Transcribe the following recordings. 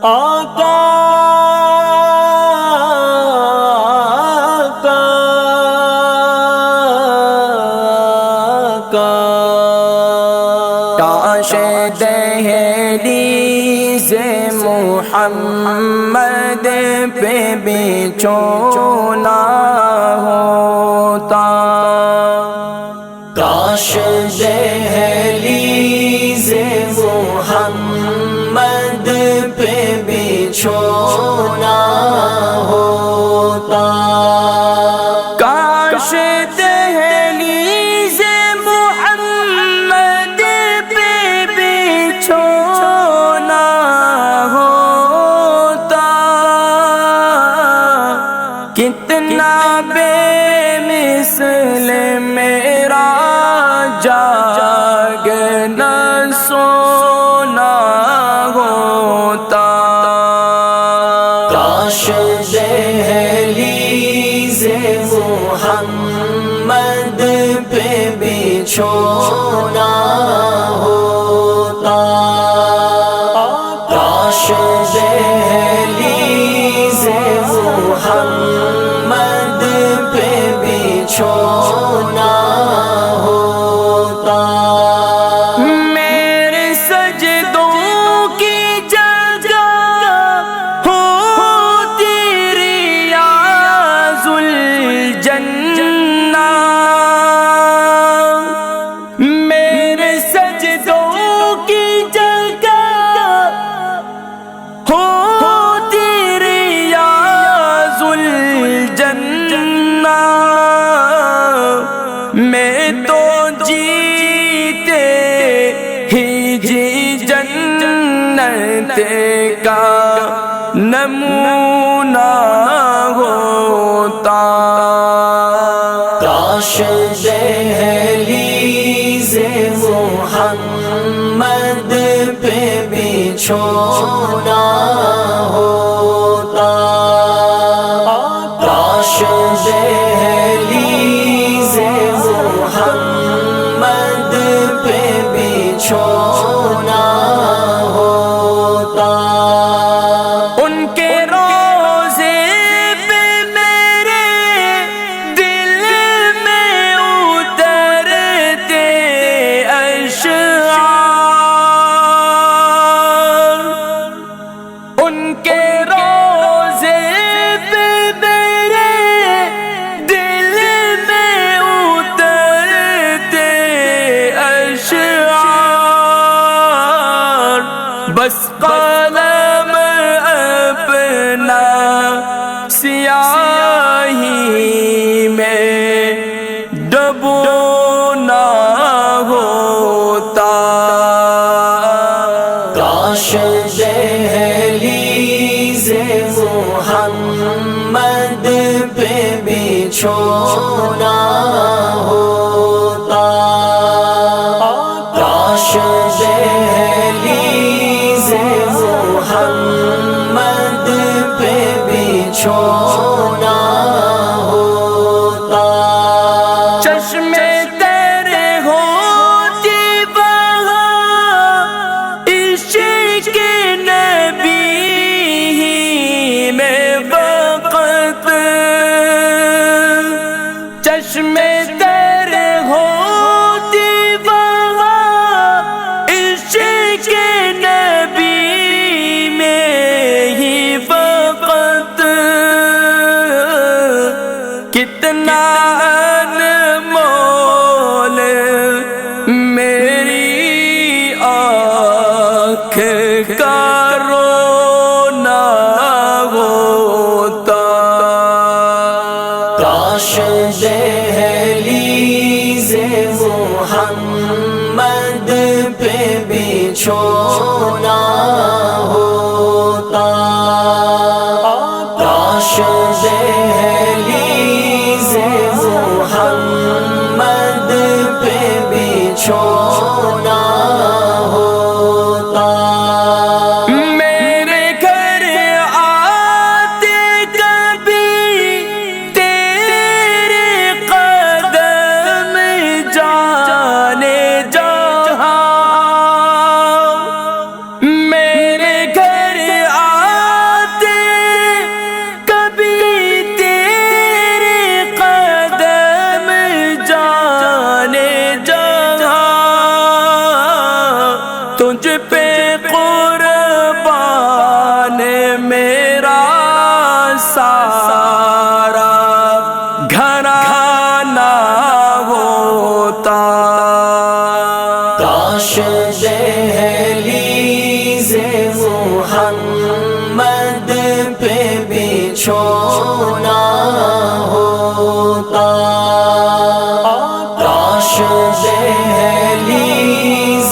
آقا کاش دہلیز محمد پہ بچھونا ہوتا، کاش دہلیز محمد پہ بچھونا ہوتا، کاش دہلیز محمد پہ بچھونا ہوتا، کتنا بے مثل میرا جاگنا سونا ہوتا، کاش دہلیز محمد پہ بچھونا ہوتا، کاش دہلیز محمد پہ بچھونا ہوتا، میرے سجدوں کی جگہ ہوتی ریاض الجنہ، میرے سجدوں کی جگہ ہوتی ریاض الجنہ، میں تو جیتے ہی جی جنت کا نمونہ ہوتا، کاش دہلیز محمد پہ بچھونا ہوتا، کاش دہلیز محمد پہ بچھونا ہوتا، ان کے روضے پہ میرے دل میں اترتے اشعار، ان کے روضے پہ میرے دل میں اترتے اشعار، بس قلم اپنا سیاہی میں ڈبونا ہوتا، کاش دہلیز محمد پہ بچھونا ہوتا، کاش دہلیز محمد پہ بچھونا ہوتا، چشم تر ہوتی وہاں عشق نبی میں وقت، چشم تر ہوتی وہاں عشق نبی میں ہی وقت، کتنا انمول میری آنکھ کا رونا ہوتا، کاش دہلیز محمد پہ بچھونا ہوتا، کاش دہلیز محمد پہ بچھونا ہوتا، میرے گھر آتے کبھی تیرے قدم جانے جہاں، پہ قربان میرا سارا گھرانہ ہوتا، کاش دہلیز محمد پہ بچھونا ہوتا، کاش دہلیز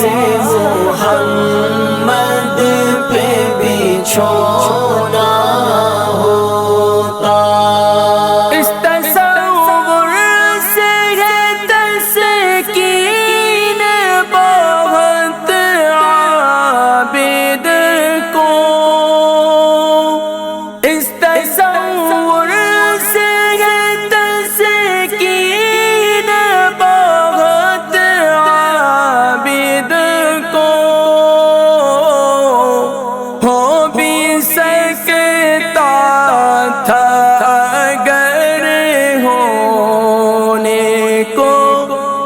محمد پہ بچھونا ہوتا۔ اس تصور سے ہے تسکین بہت عابد کو، اس تصور سے ہے تسکین بہت عابد کو، ہو بھی سکتا تھا اگر ہونے کو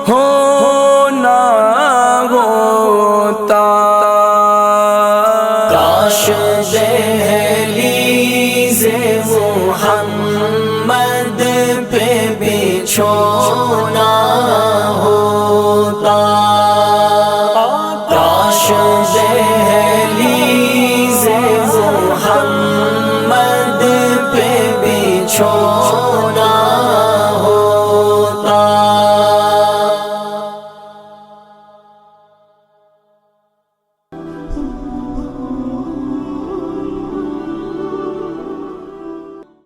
ہونا ہوتا، کاش دہلیز محمد پہ بچھونا ہوتا، کاش دہلیز محمد پہ بچھونا